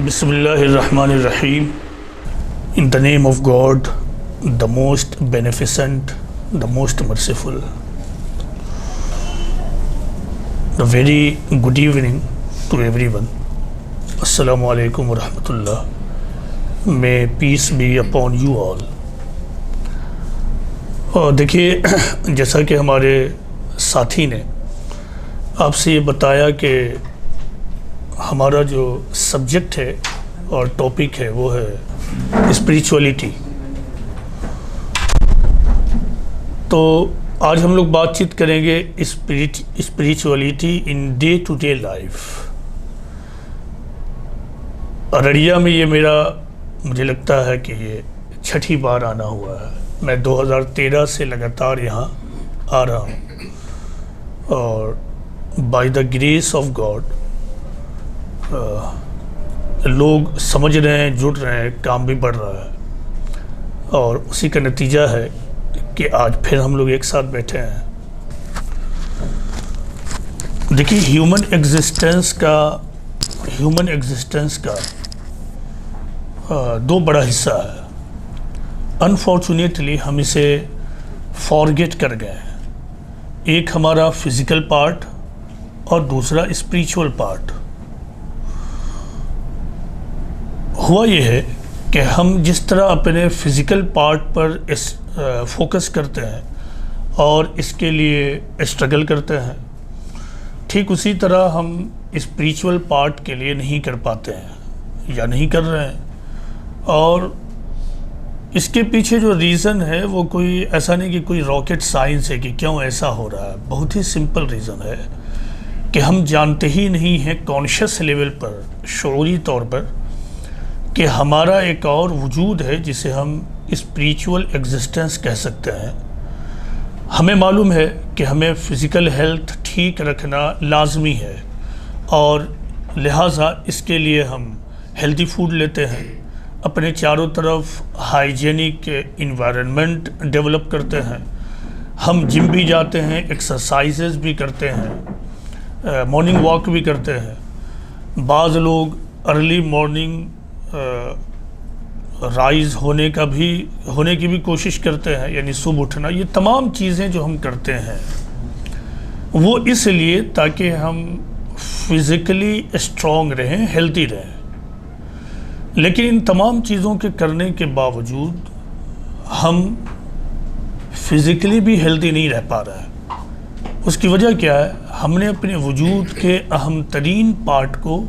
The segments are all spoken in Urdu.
Bismillah ar-Rahman ar-Rahim. In the name of God, the most beneficent, the most merciful. A very good evening to everyone. Assalamu alaikum wa rahmatullah. May peace be upon you all. اور دیکھیے، جیسا کہ ہمارے ساتھی نے آپ سے یہ بتایا کہ ہمارا جو سبجیکٹ ہے اور ٹاپک ہے وہ ہے اسپریچولیٹی. تو آج ہم لوگ بات چیت کریں گے spirituality in day to day life. ارڑیا میں یہ مجھے لگتا ہے کہ یہ 6ٹھی بار آنا ہوا ہے. میں 2013 سے لگاتار یہاں آ رہا ہوں اور by the grace of God لوگ سمجھ رہے ہیں، جڑ رہے ہیں، کام بھی بڑھ رہا ہے اور اسی کا نتیجہ ہے کہ آج پھر ہم لوگ ایک ساتھ بیٹھے ہیں. دیکھیے، ہیومن ایگزسٹنس کا دو بڑا حصہ ہے. انفارچونیٹلی ہم اسے فارگیٹ کر گئے ہیں. ایک ہمارا فزیکل پارٹ اور دوسرا اسپریچول پارٹ. ہوا یہ ہے کہ ہم جس طرح اپنے فزیکل پارٹ پر فوکس کرتے ہیں اور اس کے لیے اسٹرگل کرتے ہیں، ٹھیک اسی طرح ہم اسپریچول پارٹ کے لیے نہیں کر پاتے ہیں یا نہیں کر رہے ہیں. اور اس کے پیچھے جو ریزن ہے وہ کوئی ایسا نہیں کہ کوئی راکٹ سائنس ہے کہ کیوں ایسا ہو رہا ہے. بہت ہی سمپل ریزن ہے کہ ہم جانتے ہی نہیں ہیں کانشیس لیول پر، شعوری طور پر، کہ ہمارا ایک اور وجود ہے جسے ہم اسپریچول ایگزسٹنس کہہ سکتے ہیں. ہمیں معلوم ہے کہ ہمیں فزیکل ہیلتھ ٹھیک رکھنا لازمی ہے اور لہٰذا اس کے لیے ہم ہیلدی فوڈ لیتے ہیں، اپنے چاروں طرف ہائیجینک انوائرنمنٹ ڈیولپ کرتے ہیں، ہم جم بھی جاتے ہیں، ایکسرسائزز بھی کرتے ہیں، مارننگ واک بھی کرتے ہیں. بعض لوگ ارلی مارننگ رائز ہونے کی بھی کوشش کرتے ہیں، یعنی صبح اٹھنا. یہ تمام چیزیں جو ہم کرتے ہیں وہ اس لیے تاکہ ہم فزیکلی اسٹرانگ رہیں، ہیلتھی رہیں. لیکن ان تمام چیزوں کے کرنے کے باوجود ہم فزیکلی بھی ہیلتھی نہیں رہ پا رہے ہیں. اس کی وجہ کیا ہے؟ ہم نے اپنے وجود کے اہم ترین پارٹ کو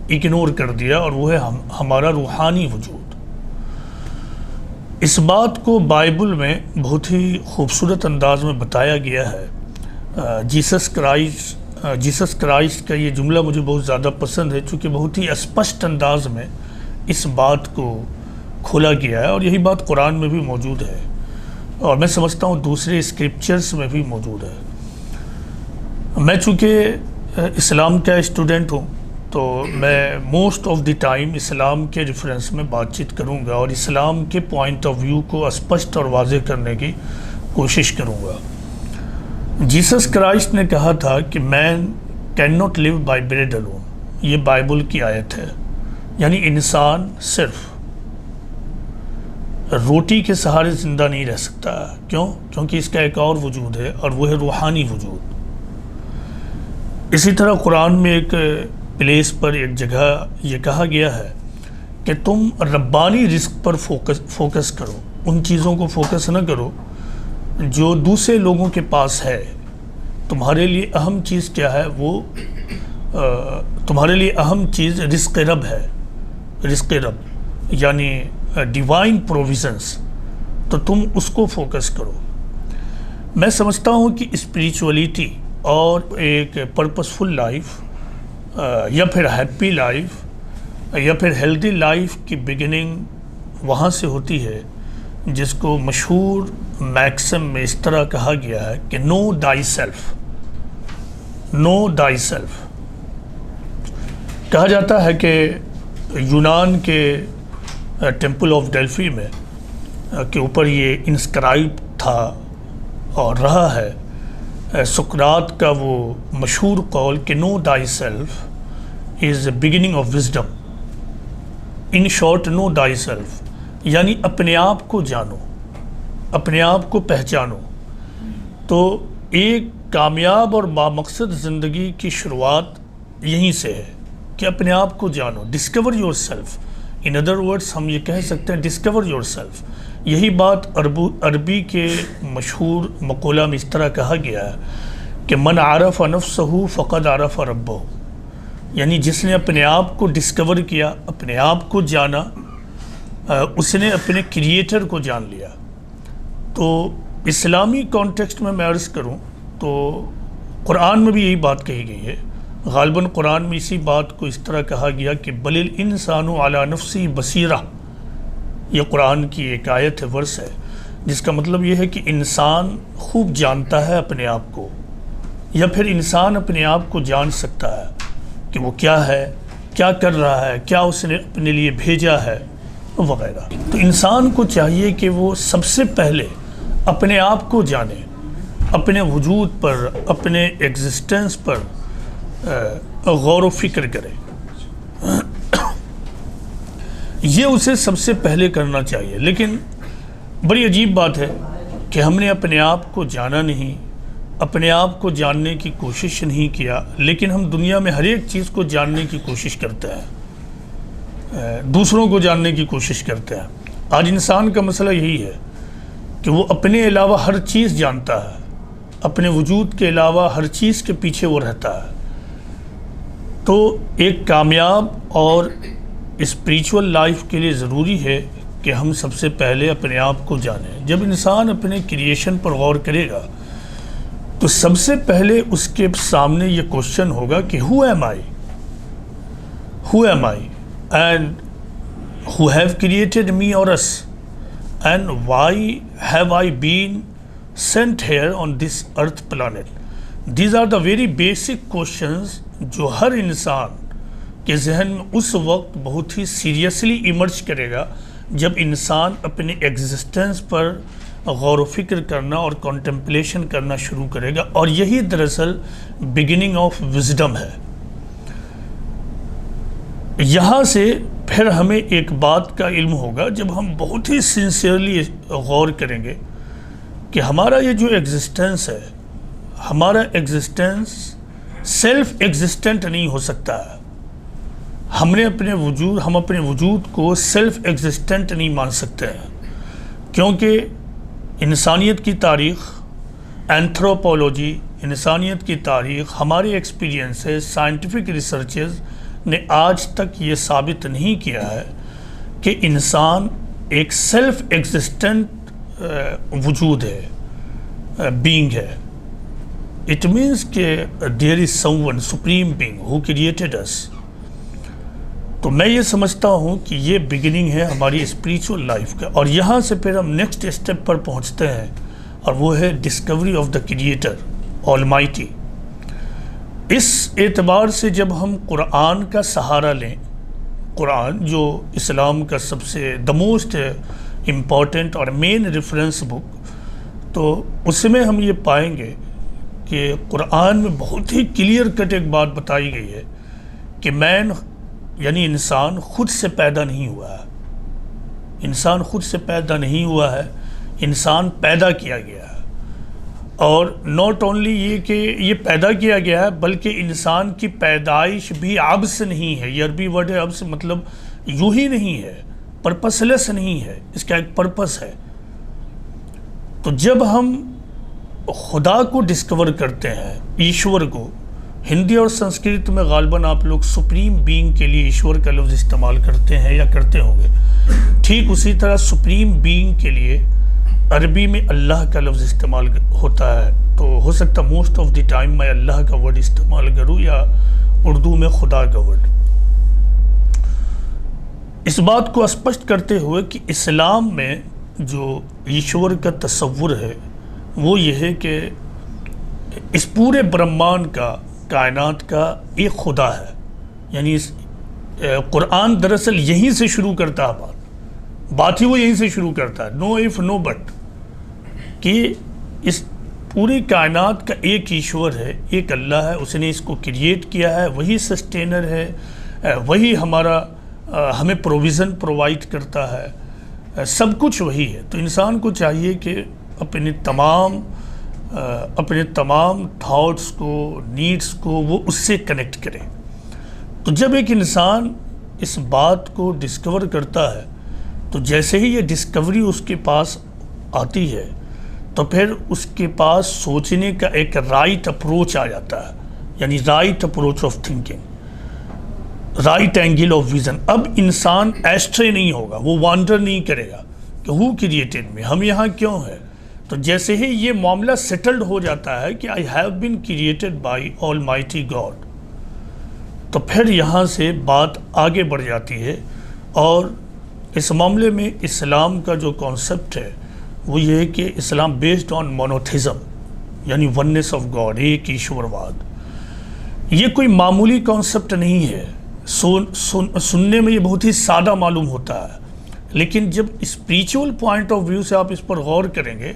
اگنور کر دیا اور وہ ہے ہمارا روحانی وجود. اس بات کو بائبل میں بہت ہی خوبصورت انداز میں بتایا گیا ہے. جیسس کرائسٹ کا یہ جملہ مجھے بہت زیادہ پسند ہے چونکہ بہت ہی اسپشٹ انداز میں اس بات کو کھولا گیا ہے اور یہی بات قرآن میں بھی موجود ہے اور میں سمجھتا ہوں دوسرے اسکرپچرز میں بھی موجود ہے. میں چونکہ اسلام کا اسٹوڈنٹ ہوں تو میں موسٹ آف دی ٹائم اسلام کے ریفرنس میں بات چیت کروں گا اور اسلام کے پوائنٹ آف ویو کو اسپشٹ اور واضح کرنے کی کوشش کروں گا. جیسس کرائسٹ نے کہا تھا کہ man can not live by bread alone. یہ بائبل کی آیت ہے، یعنی انسان صرف روٹی کے سہارے زندہ نہیں رہ سکتا. کیوں؟ کیونکہ اس کا ایک اور وجود ہے اور وہ ہے روحانی وجود. اسی طرح قرآن میں ایک پلیس پر، ایک جگہ یہ کہا گیا ہے کہ تم ربانی رزق پر فوکس کرو. ان چیزوں کو فوکس نہ کرو جو دوسرے لوگوں کے پاس ہے. تمہارے لیے اہم چیز کیا ہے؟ وہ تمہارے لیے اہم چیز رزق رب ہے. رزق رب یعنی ڈیوائن پروویژنس. تو تم اس کو فوکس کرو. میں سمجھتا ہوں کہ اسپریچولیٹی اور ایک پرپسفل لائف یا پھر ہیپی لائف یا پھر ہیلدی لائف کی بگننگ وہاں سے ہوتی ہے جس کو مشہور میکسم میں اس طرح کہا گیا ہے کہ نو ڈائی سیلف. نو ڈائی سیلف کہا جاتا ہے کہ یونان کے ٹیمپل آف ڈیلفی میں کے اوپر یہ انسکرائب تھا اور رہا ہے سقراط کا وہ مشہور قول کہ know thyself is the beginning of wisdom. In short know thyself, یعنی اپنے آپ کو جانو، اپنے آپ کو پہچانو۔ تو ایک کامیاب اور بامقصد زندگی کی شروعات یہیں سے ہے کہ اپنے آپ کو جانو، discover your self. In other words ہم یہ کہہ سکتے ہیں ڈسکور یور سیلف۔ یہی بات عربی کے مشہور مقولہ میں اس طرح کہا گیا ہے کہ من عرف نفسہ فقد عرف ربہ، یعنی جس نے اپنے آپ کو ڈسکور کیا، اپنے آپ کو جانا، اس نے اپنے کریٹر کو جان لیا۔ تو اسلامی کانٹیکسٹ میں عرض کروں تو قرآن میں بھی یہی بات کہی گئی ہے۔ غالباً قرآن میں اسی بات کو اس طرح کہا گیا کہ بل الانسان علی نفسی بصیرہ، یہ قرآن کی ایک آیت ہے، ورس ہے، جس کا مطلب یہ ہے کہ انسان خوب جانتا ہے اپنے آپ کو، یا پھر انسان اپنے آپ کو جان سکتا ہے کہ وہ کیا ہے، کیا کر رہا ہے، کیا اس نے اپنے لیے بھیجا ہے وغیرہ۔ تو انسان کو چاہیے کہ وہ سب سے پہلے اپنے آپ کو جانے، اپنے وجود پر، اپنے ایگزسٹنس پر غور و فکر کرے۔ یہ اسے سب سے پہلے کرنا چاہیے۔ لیکن بڑی عجیب بات ہے کہ ہم نے اپنے آپ کو جانا نہیں، اپنے آپ کو جاننے کی کوشش نہیں کیا، لیکن ہم دنیا میں ہر ایک چیز کو جاننے کی کوشش کرتے ہیں، دوسروں کو جاننے کی کوشش کرتے ہیں۔ آج انسان کا مسئلہ یہی ہے کہ وہ اپنے علاوہ ہر چیز جانتا ہے، اپنے وجود کے علاوہ ہر چیز کے پیچھے وہ رہتا ہے۔ تو ایک کامیاب اور اسپریچول لائف کے لیے ضروری ہے کہ ہم سب سے پہلے اپنے آپ کو جانیں۔ جب انسان اپنے کریشن پر غور کرے گا تو سب سے پہلے اس کے سامنے یہ کوشچن ہوگا کہ who am I and who have created me or us and why have I been sent here on this earth planet. These are the very basic questions جو ہر انسان کے ذہن میں اس وقت بہت ہی سیریسلی ایمرج کرے گا جب انسان اپنے ایگزسٹنس پر غور و فکر کرنا اور کنٹمپلیشن کرنا شروع کرے گا، اور یہی دراصل بگننگ آف وزڈم ہے۔ یہاں سے پھر ہمیں ایک بات کا علم ہوگا جب ہم بہت ہی سنسیئرلی غور کریں گے کہ ہمارا یہ جو ایگزسٹنس ہے، ہمارا ایگزسٹنس سیلف ایگزسٹنٹ نہیں ہو سکتا ہے۔ ہم اپنے وجود کو سیلف ایگزسٹنٹ نہیں مان سکتے ہیں، کیونکہ انسانیت کی تاریخ، اینتھروپولوجی، انسانیت کی تاریخ، ہمارے ایکسپیرینسز، سائنٹیفک ریسرچز نے آج تک یہ ثابت نہیں کیا ہے کہ انسان ایک سیلف ایگزسٹنٹ وجود ہے، بینگ ہے۔ It means کہ there is someone supreme being who created us۔ تو میں یہ سمجھتا ہوں کہ یہ بگننگ ہے ہماری اسپریچول لائف کا، اور یہاں سے پھر ہم نیکسٹ اسٹیپ پر پہنچتے ہیں، اور وہ ہے discovery of the creator almighty. اس اعتبار سے جب ہم قرآن کا سہارا لیں، قرآن جو اسلام کا سب سے دا موسٹ امپورٹنٹ اور مین ریفرنس بک، تو اس میں ہم یہ پائیں گے کہ قرآن میں بہت ہی کلیئر کٹ ایک بات بتائی گئی ہے کہ مین یعنی انسان خود سے پیدا نہیں ہوا ہے، انسان خود سے پیدا نہیں ہوا ہے، انسان پیدا کیا گیا ہے۔ اور ناٹ اونلی یہ کہ یہ پیدا کیا گیا ہے، بلکہ انسان کی پیدائش بھی عبث نہیں ہے۔ یہ عربی ورڈ ہے عبث، مطلب یوں ہی نہیں ہے، پرپس لیس نہیں ہے، اس کا ایک پرپس ہے۔ تو جب ہم خدا کو ڈسکور کرتے ہیں، ایشور کو، ہندی اور سنسکرت میں غالباً آپ لوگ سپریم بینگ کے لیے ایشور کا لفظ استعمال کرتے ہیں یا کرتے ہوں گے، ٹھیک اسی طرح سپریم بینگ کے لیے عربی میں اللہ کا لفظ استعمال ہوتا ہے۔ تو ہو سکتا موسٹ آف دی ٹائم میں اللہ کا ورڈ استعمال کروں یا اردو میں خدا کا ورڈ۔ اس بات کو اسپشٹ کرتے ہوئے کہ اسلام میں جو ایشور کا تصور ہے وہ یہ ہے کہ اس پورے برہمانڈ کا، کائنات کا ایک خدا ہے، یعنی قرآن دراصل یہیں سے شروع کرتا ہے، بات ہی وہ یہیں سے شروع کرتا ہے، نو ایف نو بٹ، کہ اس پوری کائنات کا ایک ایشور ہے، ایک اللہ ہے، اس نے اس کو کریٹ کیا ہے، وہی سسٹینر ہے، وہی ہمارا ہمیں پروویژن پرووائڈ کرتا ہے، سب کچھ وہی ہے۔ تو انسان کو چاہیے کہ اپنے تمام تھاٹس کو، نیڈس کو وہ اس سے کنیکٹ کرے۔ تو جب ایک انسان اس بات کو ڈسکور کرتا ہے تو جیسے ہی یہ ڈسکوری اس کے پاس آتی ہے تو پھر اس کے پاس سوچنے کا ایک رائٹ اپروچ آ جاتا ہے، یعنی right approach of thinking, right angle of vision. اب انسان ایسٹرے نہیں ہوگا، وہ وانڈر نہیں کرے گا کہ ہو کریٹڈ می، ہم یہاں کیوں ہیں۔ تو جیسے ہی یہ معاملہ سیٹلڈ ہو جاتا ہے کہ I have been created by all mighty God, تو پھر یہاں سے بات آگے بڑھ جاتی ہے۔ اور اس معاملے میں اسلام کا جو کانسیپٹ ہے وہ یہ ہے کہ اسلام بیسڈ آن مونوتھزم، یعنی وننس آف گاڈ، ایک ایشور واد۔ یہ کوئی معمولی کانسیپٹ نہیں ہے، سننے میں یہ بہت ہی سادہ معلوم ہوتا ہے، لیکن جب اسپریچول پوائنٹ آف ویو سے آپ اس پر غور کریں گے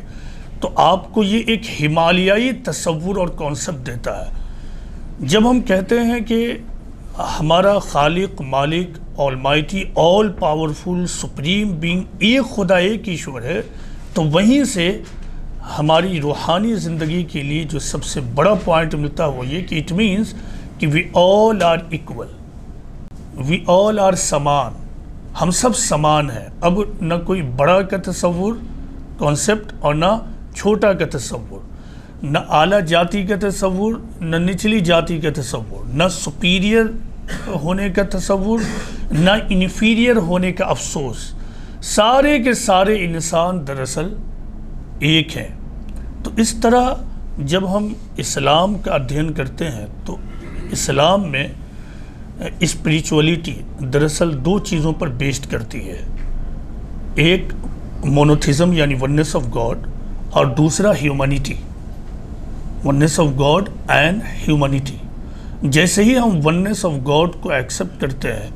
تو آپ کو یہ ایک ہمالیائی تصور اور کانسیپٹ دیتا ہے۔ جب ہم کہتے ہیں کہ ہمارا خالق، مالک، almighty, all powerful, supreme being ایک خدا، ایک ایشور ہے، تو وہیں سے ہماری روحانی زندگی کے لیے جو سب سے بڑا پوائنٹ ملتا ہے وہ یہ کہ اٹ مینس کہ we all are equal, we all are سمان، ہم سب سمان ہیں۔ اب نہ کوئی بڑا کا تصور کانسیپٹ اور نہ چھوٹا کا تصور، نہ اعلیٰ جاتی کا تصور، نہ نچلی جاتی کا تصور، نہ سپیریئر ہونے کا تصور، نہ انفیریئر ہونے کا افسوس۔ سارے کے سارے انسان دراصل ایک ہیں۔ تو اس طرح جب ہم اسلام کا ادھین کرتے ہیں تو اسلام میں اسپریچولیٹی دراصل دو چیزوں پر بیسڈ کرتی ہے، ایک مونوتھزم یعنی وننس آف گاڈ، اور دوسرا humanity, oneness of God and humanity. جیسے ہی ہم وننس آف گاڈ کو ایکسیپٹ کرتے ہیں،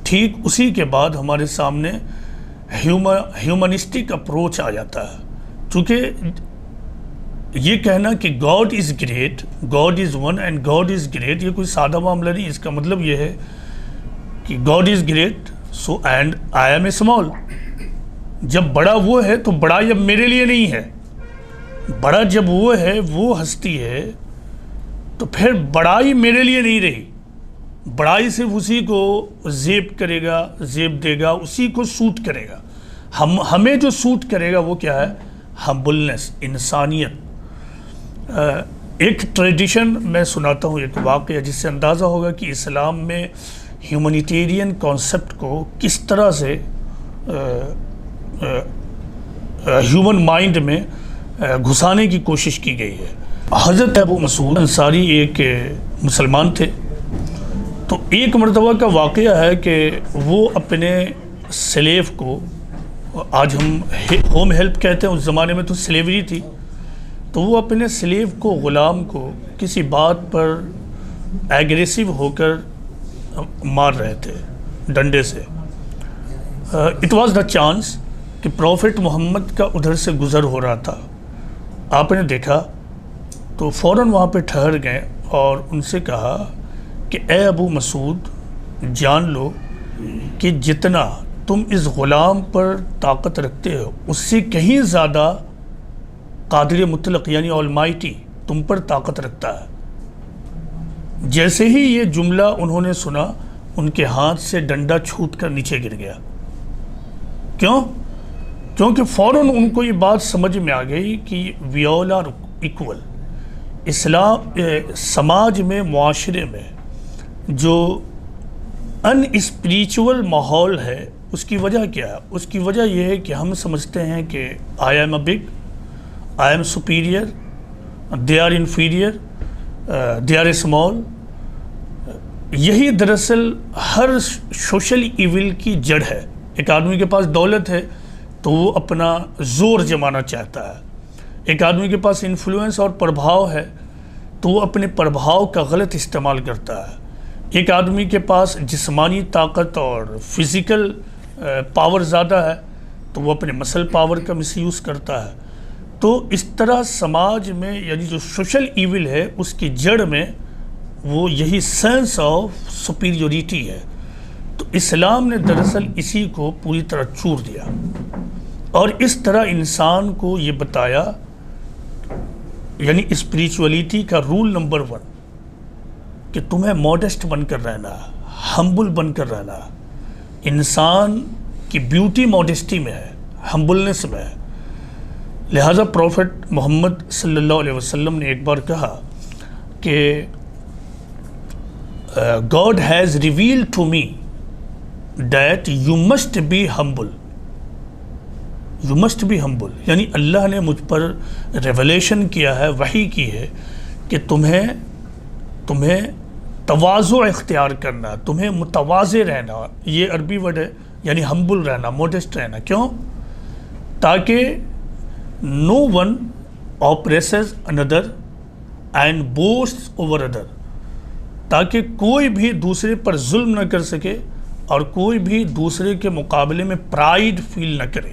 ٹھیک اسی کے بعد ہمارے سامنے ہیومنسٹک اپروچ آ جاتا ہے۔ چونکہ یہ کہنا کہ God is great, God is one and God is great, یہ کوئی سادہ معاملہ نہیں۔ اس کا مطلب یہ ہے کہ God is great so and I am a small. جب بڑا وہ ہے تو بڑائی اب میرے لیے نہیں ہے، بڑا جب وہ ہے، وہ ہستی ہے، تو پھر بڑائی میرے لیے نہیں رہی۔ بڑائی صرف اسی کو زیب کرے گا، زیب دے گا، اسی کو سوٹ کرے گا۔ ہمیں جو سوٹ کرے گا وہ کیا ہے؟ ہمبلنس، انسانیت۔ ایک ٹریڈیشن میں سناتا ہوں، ایک واقعہ جس سے اندازہ ہوگا کہ اسلام میں ہیومنیٹیرین کانسیپٹ کو کس طرح سے ہیومن مائنڈ میں گھسانے کی کوشش کی گئی ہے۔ حضرت ابو مسعود انصاری ایک مسلمان تھے، تو ایک مرتبہ کا واقعہ ہے کہ وہ اپنے سلیو کو، آج ہم ہوم ہیلپ کہتے ہیں، اس زمانے میں تو سلیوری تھی، تو وہ اپنے سلیو کو، غلام کو کسی بات پر ایگریسو ہو کر مار رہے تھے ڈنڈے سے۔ اٹ واز دا چانس کہ پروفٹ محمد کا ادھر سے گزر ہو رہا تھا۔ آپ نے دیکھا تو فوراً وہاں پہ ٹھہر گئے اور ان سے کہا کہ اے ابو مسعود، جان لو کہ جتنا تم اس غلام پر طاقت رکھتے ہو اس سے کہیں زیادہ قادر مطلق یعنی آلمائٹی تم پر طاقت رکھتا ہے۔ جیسے ہی یہ جملہ انہوں نے سنا، ان کے ہاتھ سے ڈنڈا چھوٹ کر نیچے گر گیا۔ کیوں؟ کیونکہ فوراً ان کو یہ بات سمجھ میں آ گئی کہ وی آل آر ایکول۔ اسلام سماج میں، معاشرے میں جو ان اسپریچول ماحول ہے اس کی وجہ کیا ہے؟ اس کی وجہ یہ ہے کہ ہم سمجھتے ہیں کہ I am a big, I am superior, they are inferior, they are a small. یہی دراصل ہر سوشل ایول کی جڑ ہے۔ ایک آدمی کے پاس دولت ہے تو وہ اپنا زور جمانا چاہتا ہے، ایک آدمی کے پاس انفلوئنس اور پربھاؤ ہے تو وہ اپنے پربھاؤ کا غلط استعمال کرتا ہے، ایک آدمی کے پاس جسمانی طاقت اور فزیکل پاور زیادہ ہے تو وہ اپنے مسل پاور کا مس یوز کرتا ہے۔ تو اس طرح سماج میں یعنی جو سوشل ایول ہے اس کی جڑ میں وہ یہی سینس آف سپیریورٹی ہے۔ تو اسلام نے دراصل اسی کو پوری طرح چور دیا اور اس طرح انسان کو یہ بتایا، یعنی اسپریچولیٹی کا رول نمبر 1 کہ تمہیں موڈسٹ بن کر رہنا، ہمبل بن کر رہنا۔ انسان کی بیوٹی موڈسٹی میں ہے، ہمبلنس میں ہے۔ لہٰذا پروفٹ محمد صلی اللہ علیہ وسلم نے ایک بار کہا کہ God has revealed to me that you must be humble. You must be humble. یعنی اللہ نے مجھ پر ریولیشن کیا ہے، وحی کی ہے کہ تمہیں تواضع اختیار کرنا، تمہیں متواضع رہنا، یہ عربی ورڈ ہے، یعنی ہمبل رہنا، موڈسٹ رہنا۔ کیوں؟ تاکہ no one oppresses another and boasts over other، تاکہ کوئی بھی دوسرے پر ظلم نہ کر سکے اور کوئی بھی دوسرے کے مقابلے میں پرائیڈ فیل نہ کرے۔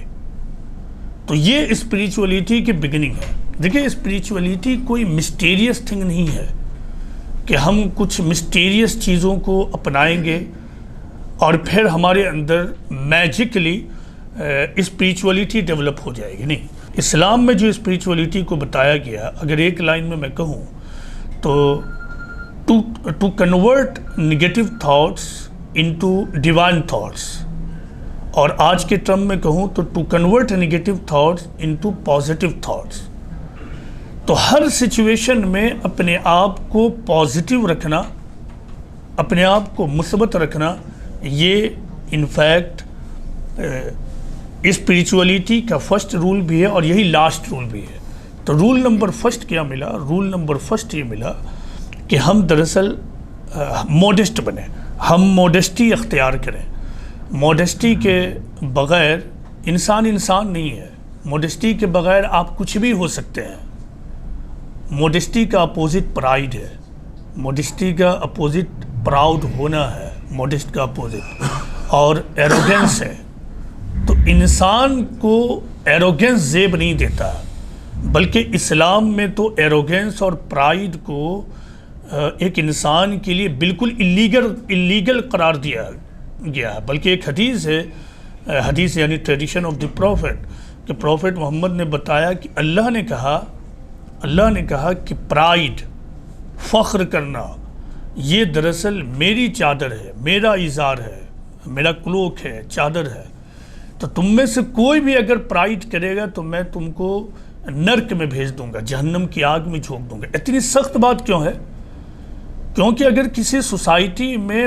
تو یہ اسپریچولیٹی کی بگننگ ہے۔ دیکھیں، اسپریچولیٹی کوئی مسٹیریس تھنگ نہیں ہے کہ ہم کچھ مسٹیریس چیزوں کو اپنائیں گے اور پھر ہمارے اندر میجکلی اسپریچولیٹی ڈیولپ ہو جائے گی۔ نہیں، اسلام میں جو اسپریچولیٹی کو بتایا گیا، اگر ایک لائن میں کہوں تو to convert negative thoughts into divine thoughts، اور آج کے ٹرم میں کہوں تو to convert negative thoughts into positive thoughts۔ تو ہر سچویشن میں اپنے آپ کو پازیٹیو رکھنا، اپنے آپ کو مثبت رکھنا، یہ انفیکٹ اسپریچولیٹی کا فرسٹ رول بھی ہے اور یہی لاسٹ رول بھی ہے۔ تو رول نمبر فرسٹ کیا ملا؟ رول نمبر فرسٹ یہ ملا کہ ہم دراصل موڈسٹ بنیں، ہم موڈسٹی اختیار کریں۔ موڈسٹی کے بغیر انسان نہیں ہے۔ موڈسٹی کے بغیر آپ کچھ بھی ہو سکتے ہیں۔ موڈسٹی کا اپوزٹ پرائیڈ ہے، موڈسٹی کا اپوزٹ پراؤڈ ہونا ہے، موڈسٹ کا اپوزٹ، اور ایروگنس ہے۔ تو انسان کو ایروگنس زیب نہیں دیتا، بلکہ اسلام میں تو ایروگنس اور پرائیڈ کو ایک انسان کے لیے بالکل اللیگل قرار دیا گیا ہے۔ بلکہ ایک حدیث ہے، حدیث یعنی ٹریڈیشن آف دی پروفٹ، کہ پروفٹ محمد نے بتایا کہ اللہ نے کہا کہ پرائیڈ، فخر کرنا، یہ دراصل میری چادر ہے، میرا ازار ہے، میرا کلوک ہے، چادر ہے۔ تو تم میں سے کوئی بھی اگر پرائیڈ کرے گا تو میں تم کو نرک میں بھیج دوں گا، جہنم کی آگ میں جھونک دوں گا۔ اتنی سخت بات کیوں ہے؟ کیونکہ اگر کسی سوسائٹی میں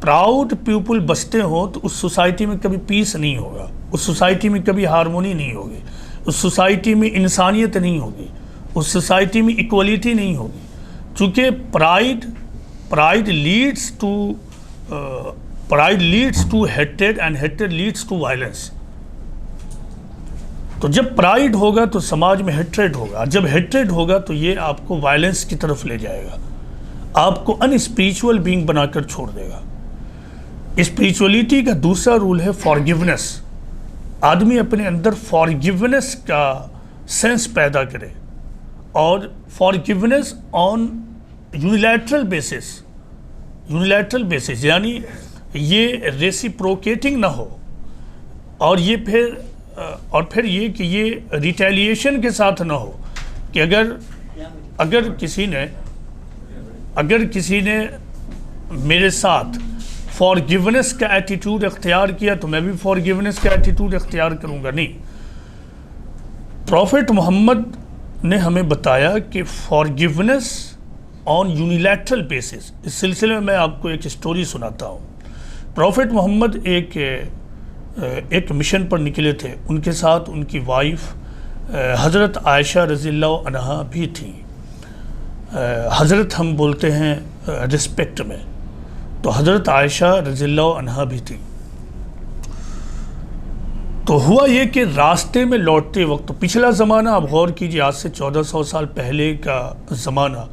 پراؤڈ پیپل بستے ہوں تو اس سوسائٹی میں کبھی پیس نہیں ہوگا، اس سوسائٹی میں کبھی ہارمونی نہیں ہوگی، اس سوسائٹی میں انسانیت نہیں ہوگی، اس سوسائٹی میں ایکولیٹی نہیں ہوگی۔ چونکہ pride leads to hatred and hatred leads to violence. تو جب پرائیڈ ہوگا تو سماج میں ہیٹریڈ ہوگا، جب ہیٹریڈ ہوگا تو یہ آپ کو وائلنس کی طرف لے جائے گا، آپ کو ان اسپریچول بینگ بنا کر چھوڑ دے گا۔ اسپریچولیٹی کا دوسرا رول ہے فارگیونیس۔ آدمی اپنے اندر فارگیونیس کا سینس پیدا کرے، اور فارگیونیس آن یونیلیٹرل بیسس، یعنی یہ ریسیپروکیٹنگ نہ ہو، اور پھر یہ کہ یہ ریٹیلیشن کے ساتھ نہ ہو، کہ اگر کسی نے میرے ساتھ فارگیونیس کا ایٹیٹیوڈ اختیار کیا تو میں بھی فارگیونیس کا ایٹیٹیوڈ اختیار کروں گا۔ نہیں، پروفٹ محمد نے ہمیں بتایا کہ فارگیونیس آن یونیلیٹرل بیسس۔ اس سلسلے میں میں آپ کو ایک سٹوری سناتا ہوں۔ پروفٹ محمد ایک مشن پر نکلے تھے، ان کے ساتھ ان کی وائف حضرت عائشہ رضی اللہ عنہا بھی تھیں۔ حضرت ہم بولتے ہیں رسپیکٹ میں، تو حضرت عائشہ رضی اللہ عنہا بھی تھی۔ تو ہوا یہ کہ راستے میں لوٹتے وقت، پچھلا زمانہ آپ غور کیجیے، آج سے 1400 سال پہلے کا زمانہ،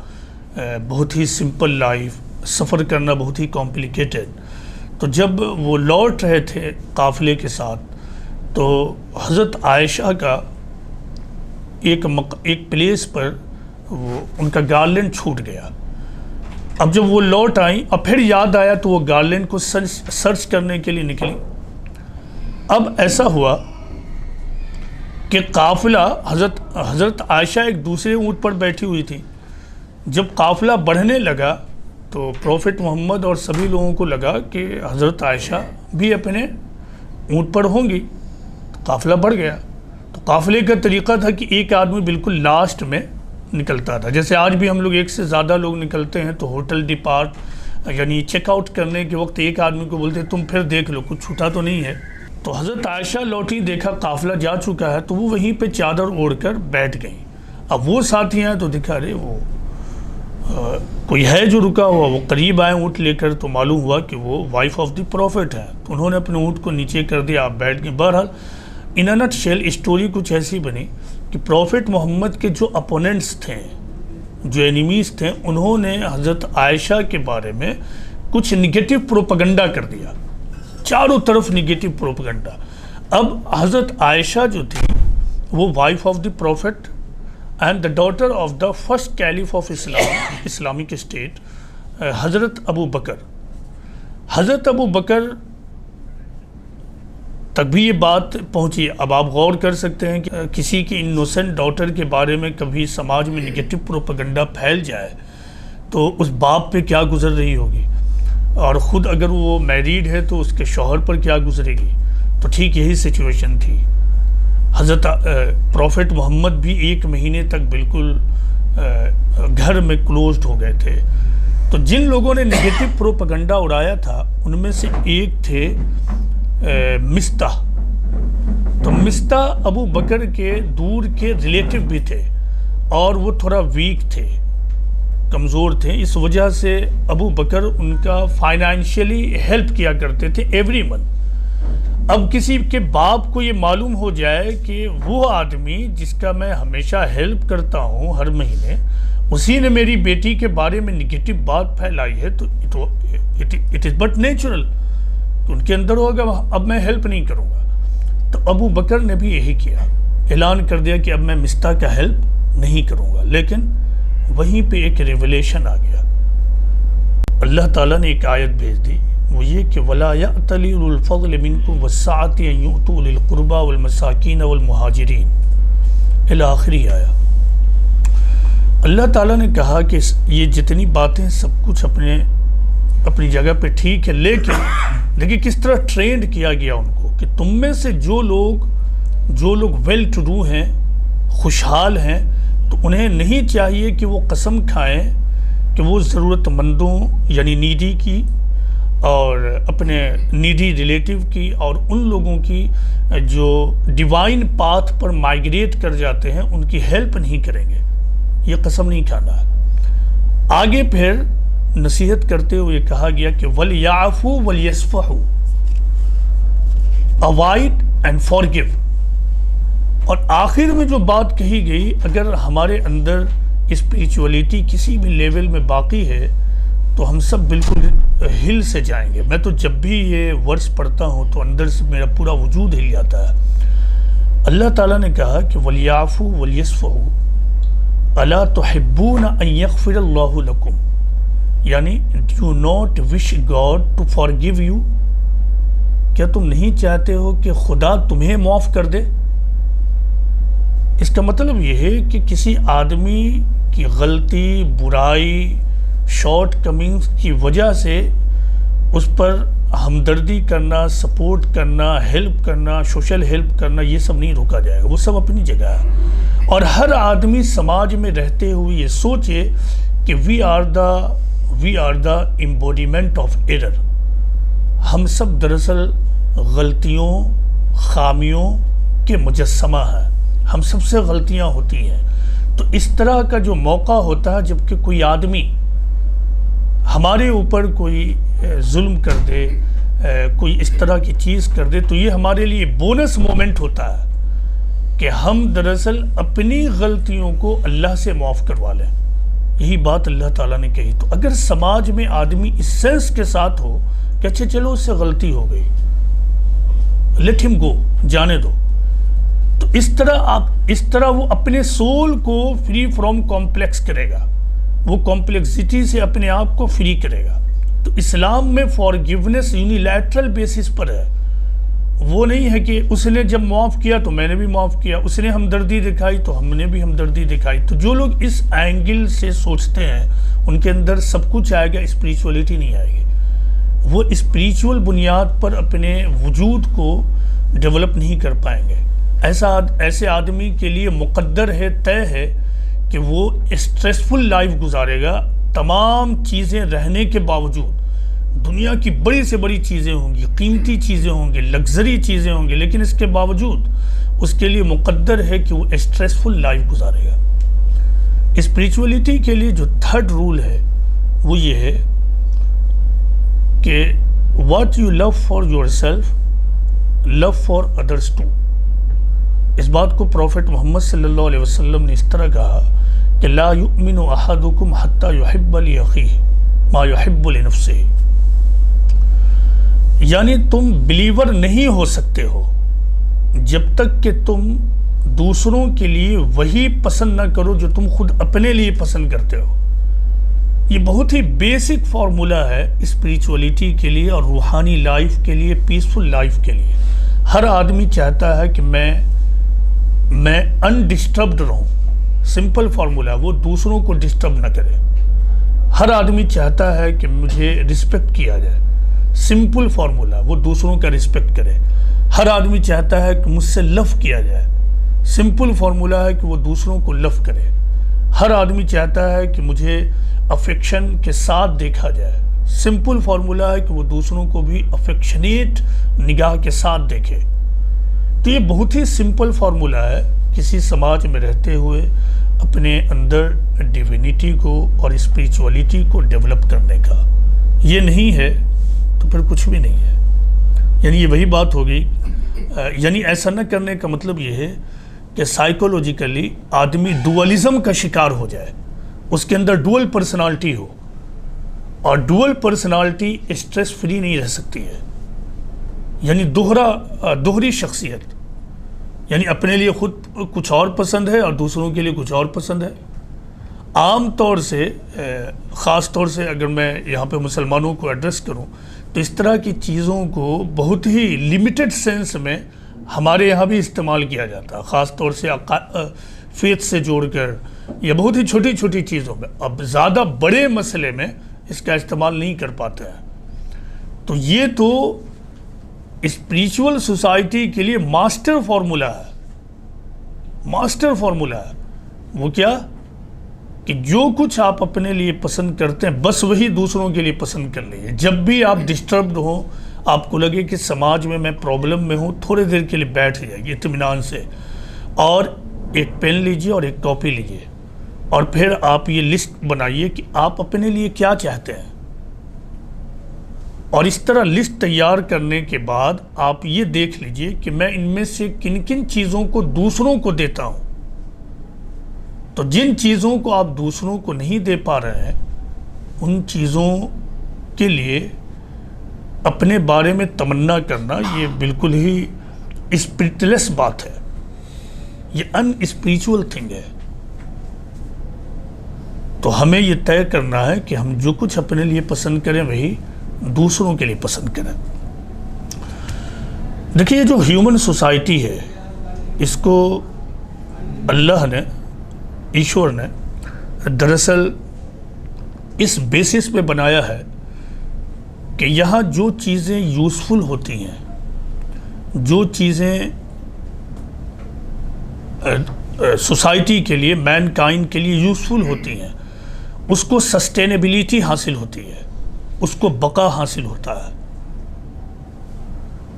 بہت ہی سمپل لائف، سفر کرنا بہت ہی کمپلیکیٹڈ۔ تو جب وہ لوٹ رہے تھے قافلے کے ساتھ، تو حضرت عائشہ کا ایک پلیس پر وہ ان کا گارلینڈ چھوٹ گیا۔ اب جب وہ لوٹ آئیں اب پھر یاد آیا تو وہ گارلینڈ کو سرچ کرنے کے لیے نکلی. اب ایسا ہوا کہ قافلہ حضرت عائشہ ایک دوسرے اونٹ پر بیٹھی ہوئی تھی. جب قافلہ بڑھنے لگا تو پروفٹ محمد اور سبھی لوگوں کو لگا کہ حضرت عائشہ بھی اپنے اونٹ پر ہوں گی. قافلہ بڑھ گیا تو قافلے کا طریقہ تھا کہ ایک آدمی بالکل لاسٹ میں نکلتا تھا. جیسے آج بھی ہم لوگ ایک سے زیادہ لوگ نکلتے ہیں تو ہوٹل ڈپارٹ یعنی چیک آؤٹ کرنے کے وقت ایک آدمی کو بولتے ہیں تم پھر دیکھ لو کچھ چھوٹا تو نہیں ہے. تو حضرت عائشہ لوٹی, دیکھا قافلہ جا چکا ہے تو وہ وہیں پہ چادر اوڑھ کر بیٹھ گئیں. اب وہ ساتھی ہیں تو دکھا رہے وہ کوئی ہے جو رکا ہوا. وہ قریب آئے اونٹ لے کر تو معلوم ہوا کہ وہ وائف آف دی پروفٹ ہے. تو انہوں نے اپنے اونٹ کو نیچے کر دیا, آپ بیٹھ گئے. بہرحال ان اے نٹ شیل اسٹوری کچھ ایسی بنی کہ پروفٹ محمد کے جو اپوننٹس تھے, جو اینیمیز تھے, انہوں نے حضرت عائشہ کے بارے میں کچھ نگیٹو پروپیگنڈا کر دیا, چاروں طرف نگیٹو پروپیگنڈا. اب حضرت عائشہ جو تھی وہ wife of the prophet and the daughter of the first caliph of Islam, Islamic state, حضرت ابو بکر. حضرت ابو بکر تک بھی یہ بات پہنچی. اب آپ غور کر سکتے ہیں کہ کسی کی انوسنٹ ڈاٹر کے بارے میں کبھی سماج میں نگیٹو پروپیگنڈا پھیل جائے تو اس باپ پہ کیا گزر رہی ہوگی, اور خود اگر وہ میریڈ ہے تو اس کے شوہر پر کیا گزرے گی. تو ٹھیک یہی سچویشن تھی. حضرت پروفٹ محمد بھی 1 مہینے تک بالکل گھر میں کلوزڈ ہو گئے تھے. تو جن لوگوں نے نگیٹو پروپیگنڈا اڑایا تھا ان میں سے ایک تھے مستح. تو مستح ابو بکر کے دور کے ریلیٹو بھی تھے اور وہ تھوڑا ویک تھے, کمزور تھے. اس وجہ سے ابو بکر ان کا فائنینشیلی ہیلپ کیا کرتے تھے ایوری منتھ. اب کسی کے باپ کو یہ معلوم ہو جائے کہ وہ آدمی جس کا میں ہمیشہ ہیلپ کرتا ہوں ہر مہینے, اسی نے میری بیٹی کے بارے میں نگیٹو بات پھیلائی ہے, تو it is but natural in کے اندر ہوگا اب میں ہیلپ نہیں کروں گا. تو ابو بکر نے بھی یہی کیا, اعلان کر دیا کہ اب میں مستح کا ہیلپ نہیں کروں گا. لیکن وہیں پہ ایک ریولیشن آ گیا. اللہ تعالیٰ نے ایک آیت بھیج دی, وہ یہ کہ وَلَا يَأْتَلِ أُولُو الْفَضْلِ مِنْكُمْ وَالسَّعَةِ أَن يُؤْتُوا أُولِي الْقُرْبَى وَالْمَسَاكِينَ وَالْمُهَاجِرِينَ إِلَى آخِرِ آیا. اللہ تعالیٰ نے کہا کہ یہ جتنی باتیں سب کچھ اپنی جگہ پہ ٹھیک ہے, لیکن دیکھیں کس طرح ٹرینڈ کیا گیا ان کو کہ تم میں سے جو لوگ ویل ٹو ڈو ہیں, خوشحال ہیں, تو انہیں نہیں چاہیے کہ وہ قسم کھائیں کہ وہ ضرورت مندوں یعنی نیڈی کی اور اپنے نیڈی ریلیٹیو کی اور ان لوگوں کی جو ڈیوائن پاتھ پر مائگریٹ کر جاتے ہیں ان کی ہیلپ نہیں کریں گے. یہ قسم نہیں کھانا ہے. آگے پھر نصیحت کرتے ہوئے کہا گیا کہ وَلْيَعْفُوا وَلْيَصْفَحُوا, اوائڈ اینڈ فارگیو. اور آخر میں جو بات کہی گئی, اگر ہمارے اندر اسپریچولیٹی کسی بھی لیول میں باقی ہے تو ہم سب بالکل ہل سے جائیں گے. میں تو جب بھی یہ ورس پڑھتا ہوں تو اندر سے میرا پورا وجود ہل جاتا ہے. اللہ تعالیٰ نے کہا کہ وَلْيَعْفُوا وَلْيَصْفَحُوا أَلَا تُحِبُّونَ أَن يَغْفِرَ اللَّهُ لَكُمْ, یعنی do you not wish God to forgive you, کیا تم نہیں چاہتے ہو کہ خدا تمہیں معاف کر دے. اس کا مطلب یہ ہے کہ کسی آدمی کی غلطی, برائی, شارٹ کمنگز کی وجہ سے اس پر ہمدردی کرنا, سپورٹ کرنا, ہیلپ کرنا, سوشل ہیلپ کرنا, یہ سب نہیں روکا جائے گا. وہ سب اپنی جگہ ہے. اور ہر آدمی سماج میں رہتے ہوئے یہ سوچے کہ we are the embodiment of error. ہم سب دراصل غلطیوں, خامیوں کے مجسمہ ہیں. ہم سب سے غلطیاں ہوتی ہیں. تو اس طرح کا جو موقع ہوتا ہے جب کہ کوئی آدمی ہمارے اوپر کوئی ظلم کر دے, کوئی اس طرح کی چیز کر دے, تو یہ ہمارے لیے بونس مومنٹ ہوتا ہے کہ ہم دراصل اپنی غلطیوں کو اللہ سے معاف کروا لیں. یہی بات اللہ تعالیٰ نے کہی. تو اگر سماج میں آدمی اس سینس کے ساتھ ہو کہ اچھا چلو اس سے غلطی ہو گئی, لیٹ ہم گو, جانے دو, تو اس طرح وہ اپنے سول کو فری فرام کمپلیکس کرے گا. وہ کمپلیکسٹی سے اپنے آپ کو فری کرے گا۔ تو اسلام میں فارگیونیس یونیلیٹرل بیسس پر ہے، وہ نہیں ہے کہ اس نے جب معاف کیا تو میں نے بھی معاف کیا، اس نے ہمدردی دکھائی تو ہم نے بھی ہمدردی دکھائی۔ تو جو لوگ اس اینگل سے سوچتے ہیں ان کے اندر سب کچھ آئے گا، اسپریچولیٹی نہیں آئے گی۔ وہ اسپریچول بنیاد پر اپنے وجود کو ڈیولپ نہیں کر پائیں گے۔ ایسے آدمی کے لیے مقدر ہے، طے ہے کہ وہ اسٹریسفل لائف گزارے گا۔ تمام چیزیں رہنے کے باوجود، دنیا کی بڑی سے بڑی چیزیں ہوں گی، قیمتی چیزیں ہوں گی، لگژری چیزیں ہوں گی، لیکن اس کے باوجود اس کے لیے مقدر ہے کہ وہ اسٹریسفل لائف گزارے گا۔ اسپریچولیٹی کے لیے جو تھرڈ رول ہے وہ یہ ہے کہ what you love for yourself, love for others too۔ اس بات کو پروفٹ محمد صلی اللہ علیہ وسلم نے اس طرح کہا کہ لا یؤمن احدکم حتی یحب لأخیہ ما یحب لنفسہ، یعنی تم بلیور نہیں ہو سکتے ہو جب تک کہ تم دوسروں کے لیے وہی پسند نہ کرو جو تم خود اپنے لیے پسند کرتے ہو۔ یہ بہت ہی بیسک فارمولا ہے اسپریچولیٹی کے لیے اور روحانی لائف کے لیے، پیسفل لائف کے لیے۔ ہر آدمی چاہتا ہے کہ میں انڈسٹربڈ رہوں، سمپل فارمولا، وہ دوسروں کو ڈسٹرب نہ کرے۔ ہر آدمی چاہتا ہے کہ مجھے رسپیکٹ کیا جائے، سمپل فارمولا، وہ دوسروں کا رسپیکٹ کرے۔ ہر آدمی چاہتا ہے کہ مجھ سے لو کیا جائے، سمپل فارمولا ہے کہ وہ دوسروں کو لو کرے۔ ہر آدمی چاہتا ہے کہ مجھے افیکشن کے ساتھ دیکھا جائے، سمپل فارمولا ہے کہ وہ دوسروں کو بھی افیکشنیٹ نگاہ کے ساتھ دیکھے۔ تو یہ بہت ہی سمپل فارمولا ہے کسی سماج میں رہتے ہوئے اپنے اندر ڈیوینٹی کو اور اسپریچولیٹی کو ڈیولپ کرنے کا۔ یہ نہیں ہے تو پھر کچھ بھی نہیں ہے۔ یعنی یہ وہی بات ہوگی، یعنی ایسا نہ کرنے کا مطلب یہ ہے کہ سائیکولوجیکلی آدمی ڈوئلزم کا شکار ہو جائے، اس کے اندر ڈوئل پرسنالٹی ہو، اور ڈوئل پرسنالٹی اسٹریس فری نہیں رہ سکتی ہے۔ یعنی دوہری شخصیت، یعنی اپنے لیے خود کچھ اور پسند ہے اور دوسروں کے لیے کچھ اور پسند ہے۔ عام طور سے، خاص طور سے اگر میں یہاں پہ مسلمانوں کو ایڈریس کروں تو اس طرح کی چیزوں کو بہت ہی لیمیٹڈ سینس میں ہمارے یہاں بھی استعمال کیا جاتا ہے، خاص طور سے فیتھ سے جوڑ کر یا بہت ہی چھوٹی چھوٹی چیزوں میں۔ اب زیادہ بڑے مسئلے میں اس کا استعمال نہیں کر پاتے ہیں۔ تو یہ تو اسپریچول سوسائٹی کے لیے ماسٹر فارمولا ہے، ماسٹر فارمولا ہے۔ وہ کیا کہ جو کچھ آپ اپنے لیے پسند کرتے ہیں بس وہی دوسروں کے لیے پسند کر لیجیے۔ جب بھی آپ ڈسٹربڈ ہوں، آپ کو لگے کہ سماج میں پرابلم میں ہوں، تھوڑے دیر کے لیے بیٹھ جائیے اطمینان سے، اور ایک پین لیجیے اور ایک کاپی لیجیے، اور پھر آپ یہ لسٹ بنائیے کہ آپ اپنے لیے کیا چاہتے ہیں۔ اور اس طرح لسٹ تیار کرنے کے بعد آپ یہ دیکھ لیجئے کہ میں ان میں سے کن کن چیزوں کو دوسروں کو دیتا ہوں۔ تو جن چیزوں کو آپ دوسروں کو نہیں دے پا رہے ہیں ان چیزوں کے لیے اپنے بارے میں تمنا کرنا یہ بالکل ہی اسپرٹلیس بات ہے، یہ ان اسپریچول تھنگ ہے۔ تو ہمیں یہ طے کرنا ہے کہ ہم جو کچھ اپنے لیے پسند کریں وہی دوسروں کے لیے پسند کریں۔ دیکھیے یہ جو ہیومن سوسائٹی ہے اس کو اللہ نے، ایشور نے دراصل اس بیسس پہ بنایا ہے کہ یہاں جو چیزیں یوزفل ہوتی ہیں، جو چیزیں سوسائٹی کے لیے، مین کائنڈ کے لیے یوزفل ہوتی ہیں، اس کو سسٹینیبلٹی حاصل ہوتی ہے، اس کو بقا حاصل ہوتا ہے۔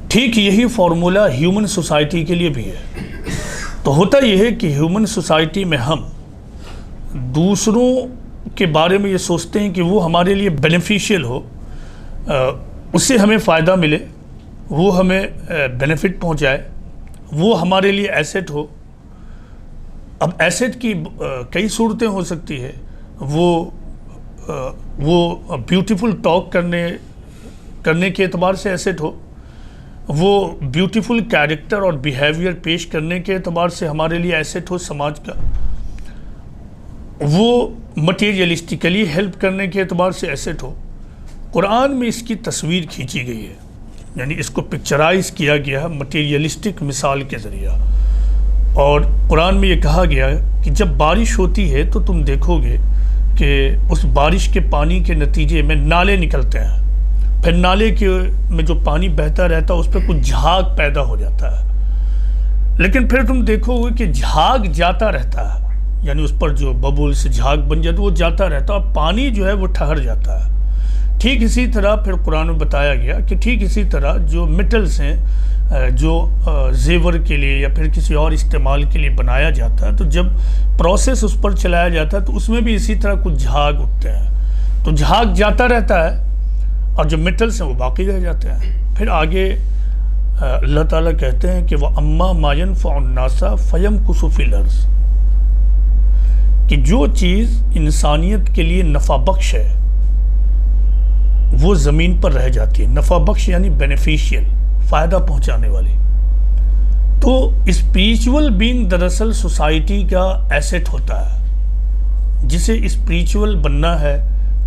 ٹھیک یہی فارمولا ہیومن سوسائٹی کے لیے بھی ہے۔ تو ہوتا یہ ہے کہ ہیومن سوسائٹی میں ہم دوسروں کے بارے میں یہ سوچتے ہیں کہ وہ ہمارے لیے بینیفیشیل ہو، اس سے ہمیں فائدہ ملے، وہ ہمیں بینیفٹ پہنچائے، وہ ہمارے لیے ایسٹ ہو۔ اب ایسٹ کی کئی صورتیں ہو سکتی ہے، وہ بیوٹیفل ٹاک کرنے کے اعتبار سے ایسٹ ہو، وہ بیوٹیفل کیریکٹر اور بیہیویئر پیش کرنے کے اعتبار سے ہمارے لیے ایسٹ ہو سماج کا، وہ مٹیریلسٹیکلی ہیلپ کرنے کے اعتبار سے ایسٹ ہو. قرآن میں اس کی تصویر کھینچی گئی ہے، یعنی اس کو پکچرائز کیا گیا ہے مٹیریلسٹک مثال کے ذریعہ. اور قرآن میں یہ کہا گیا ہے کہ جب بارش ہوتی ہے تو تم دیکھو گے کہ اس بارش کے پانی کے نتیجے میں نالے نکلتے ہیں، پھر نالے کے میں جو پانی بہتا رہتا ہے اس پہ کچھ جھاگ پیدا ہو جاتا ہے، لیکن پھر تم دیکھو گے کہ جھاگ جاتا رہتا ہے، یعنی اس پر جو ببلز جھاگ بن جاتا ہے وہ جاتا رہتا ہے اور پانی جو ہے وہ ٹھہر جاتا ہے. ٹھیک اسی طرح پھر قرآن میں بتایا گیا کہ ٹھیک اسی طرح جو میٹلز ہیں جو زیور کے لیے یا پھر کسی اور استعمال کے لیے بنایا جاتا ہے، تو جب پروسیس اس پر چلایا جاتا ہے تو اس میں بھی اسی طرح کچھ جھاگ اٹھتے ہیں، تو جھاگ جاتا رہتا ہے اور جو میٹلز ہیں وہ باقی رہ جاتے ہیں. پھر آگے اللہ تعالیٰ کہتے ہیں کہ وَأَمَّا مَا يَنْفَعُ النَّاسَ فَيَمْكُثُ فِي الْأَرْضِ، کہ جو چیز انسانیت کے لیے نفع بخش ہے وہ زمین پر رہ جاتی ہے. نفع بخش یعنی بینیفیشیل، فائدہ پہنچانے والی. تو اسپریچول بینگ دراصل سوسائٹی کا ایسٹ ہوتا ہے. جسے اسپریچول بننا ہے،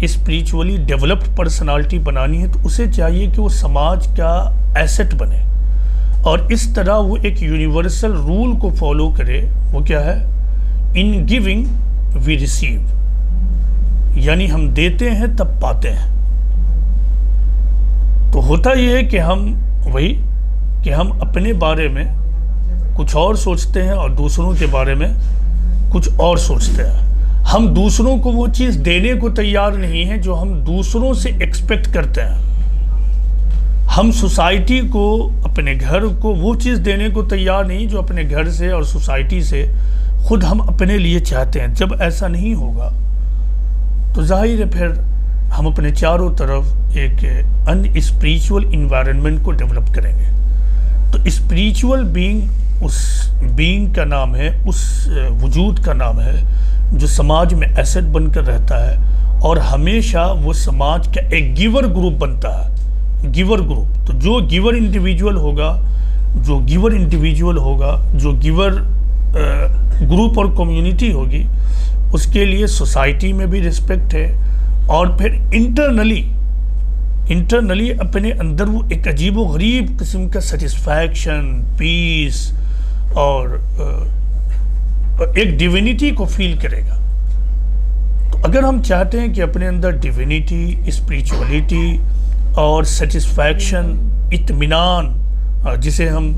اسپریچولی ڈیولپڈ پرسنالٹی بنانی ہے، تو اسے چاہیے کہ وہ سماج کا ایسٹ بنے اور اس طرح وہ ایک یونیورسل رول کو فالو کرے. وہ کیا ہے؟ ان گیونگ وی ریسیو، یعنی ہم دیتے ہیں تب پاتے ہیں. تو ہوتا یہ ہے کہ ہم اپنے بارے میں کچھ اور سوچتے ہیں اور دوسروں کے بارے میں کچھ اور سوچتے ہیں. ہم دوسروں کو وہ چیز دینے کو تیار نہیں ہیں جو ہم دوسروں سے ایکسپیکٹ کرتے ہیں. ہم سوسائٹی کو، اپنے گھر کو وہ چیز دینے کو تیار نہیں جو اپنے گھر سے اور سوسائٹی سے خود ہم اپنے لیے چاہتے ہیں. جب ایسا نہیں ہوگا تو ظاہر ہے پھر ہم اپنے چاروں طرف ایک ان اسپریچول انوائرنمنٹ کو ڈیولپ کریں گے. تو اسپریچول بینگ اس بینگ کا نام ہے، اس وجود کا نام ہے جو سماج میں ایسٹ بن کر رہتا ہے اور ہمیشہ وہ سماج کا ایک گیور گروپ بنتا ہے. گیور گروپ، تو جو گیور انڈیویجول ہوگا، جو گیور گروپ اور کمیونٹی ہوگی، اس کے لیے سوسائٹی میں بھی رسپیکٹ ہے اور پھر انٹرنلی اپنے اندر وہ ایک عجیب و غریب قسم کا سیٹسفیکشن، پیس اور ایک ڈیوینٹی کو فیل کرے گا. تو اگر ہم چاہتے ہیں کہ اپنے اندر ڈیوینٹی، اسپریچولیٹی اور سیٹسفیکشن، اطمینان، جسے ہم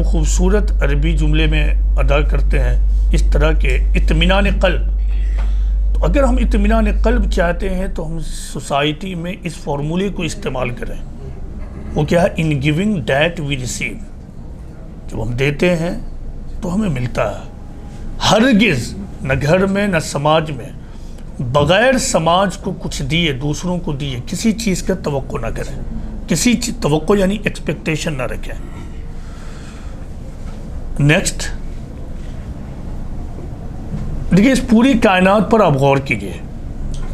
خوبصورت عربی جملے میں ادا کرتے ہیں، اس طرح کے اطمینان قلب. تو اگر ہم اطمینان قلب چاہتے ہیں تو ہم سوسائٹی میں اس فارمولے کو استعمال کریں. وہ کیا ہے؟ In giving that we receive. جب ہم دیتے ہیں تو ہمیں ملتا ہے. ہرگز نہ گھر میں نہ سماج میں بغیر سماج کو کچھ دیے، دوسروں کو دیے کسی چیز کا توقع نہ کریں. کسی توقع یعنی ایکسپیکٹیشن نہ رکھیں. نیکسٹ دیکھیے، اس پوری کائنات پر آپ غور کیجئے.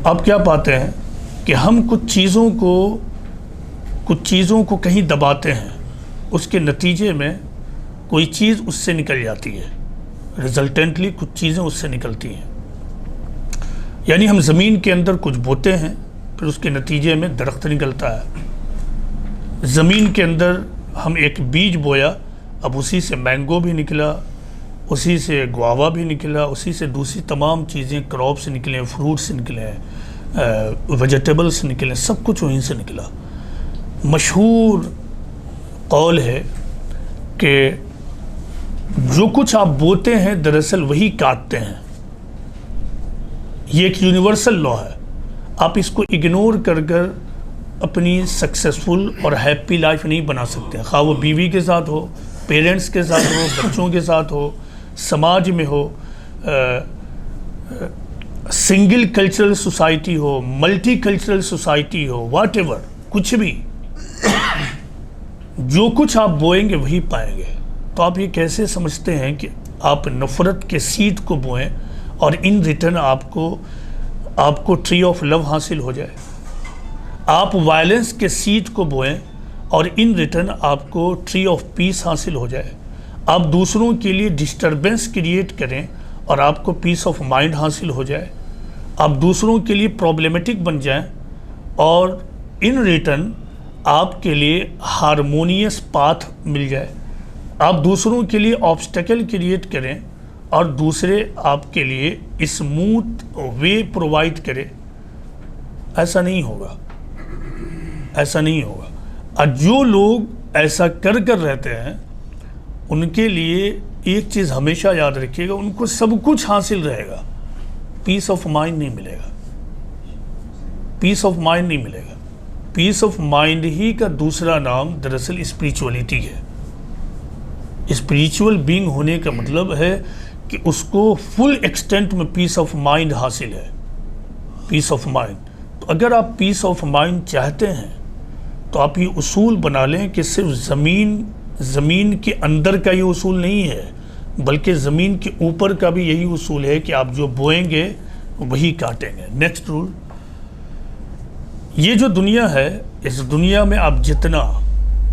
آپ کیا پاتے ہیں کہ ہم کچھ چیزوں کو کہیں دباتے ہیں، اس کے نتیجے میں کوئی چیز اس سے نکل جاتی ہے. ریزلٹنٹلی کچھ چیزیں اس سے نکلتی ہیں. یعنی ہم زمین کے اندر کچھ بوتے ہیں، پھر اس کے نتیجے میں درخت نکلتا ہے. زمین کے اندر ہم ایک بیج بویا، اب اسی سے مینگو بھی نکلا، اسی سے گواوا بھی نکلا، اسی سے دوسری تمام چیزیں، کراپس نکلیں، فروٹس نکلیں، ویجیٹیبلس نکلیں، سب کچھ وہیں سے نکلا. مشہور قول ہے کہ جو کچھ آپ بوتے ہیں دراصل وہی کاٹتے ہیں. یہ ایک یونیورسل لا ہے. آپ اس کو اگنور کر اپنی سکسیسفل اور ہیپی لائف نہیں بنا سکتے. خواہ وہ بیوی کے ساتھ ہو، پیرنٹس کے ساتھ ہو، بچوں کے ساتھ ہو، سماج میں ہو، سنگل کلچرل سوسائٹی ہو، ملٹی کلچرل سوسائٹی ہو، واٹ ایور، کچھ بھی. جو کچھ آپ بوئیں گے وہی پائیں گے. تو آپ یہ کیسے سمجھتے ہیں کہ آپ نفرت کے سیڈ کو بوئیں اور ان ریٹرن آپ کو ٹری آف لو حاصل ہو جائے؟ آپ وائلنس کے سیڈ کو بوئیں اور ان ریٹرن آپ کو ٹری آف پیس حاصل ہو جائے. آپ دوسروں کے لیے ڈسٹربنس کریٹ کریں اور آپ کو پیس آف مائنڈ حاصل ہو جائے، آپ دوسروں کے لیے پرابلمٹک بن جائیں، اور ان ریٹرن آپ کے لیے ہارمونیس پاتھ مل جائے، آپ دوسروں کے لیے آبسٹیکل کریٹ کریں اور دوسرے آپ کے لیے اسموتھ وے پرووائڈ کرے، ایسا نہیں ہوگا، ایسا نہیں ہوگا۔ اور جو لوگ ایسا کر رہتے ہیں ان کے لیے ایک چیز ہمیشہ یاد رکھیے گا، ان کو سب کچھ حاصل رہے گا، پیس آف مائنڈ نہیں ملے گا، پیس آف مائنڈ نہیں ملے گا۔ پیس آف مائنڈ ہی کا دوسرا نام دراصل اسپریچولیٹی ہے۔ اسپریچول بینگ ہونے کا مطلب ہے کہ اس کو فل ایکسٹینٹ میں پیس آف مائنڈ حاصل ہے، پیس آف مائنڈ۔ تو اگر آپ پیس آف مائنڈ چاہتے ہیں تو آپ یہ اصول بنا لیں کہ صرف زمین کے اندر کا یہ اصول نہیں ہے، بلکہ زمین کے اوپر کا بھی یہی اصول ہے کہ آپ جو بوئیں گے وہی کاٹیں گے۔ نیکسٹ رول، یہ جو دنیا ہے، اس دنیا میں آپ جتنا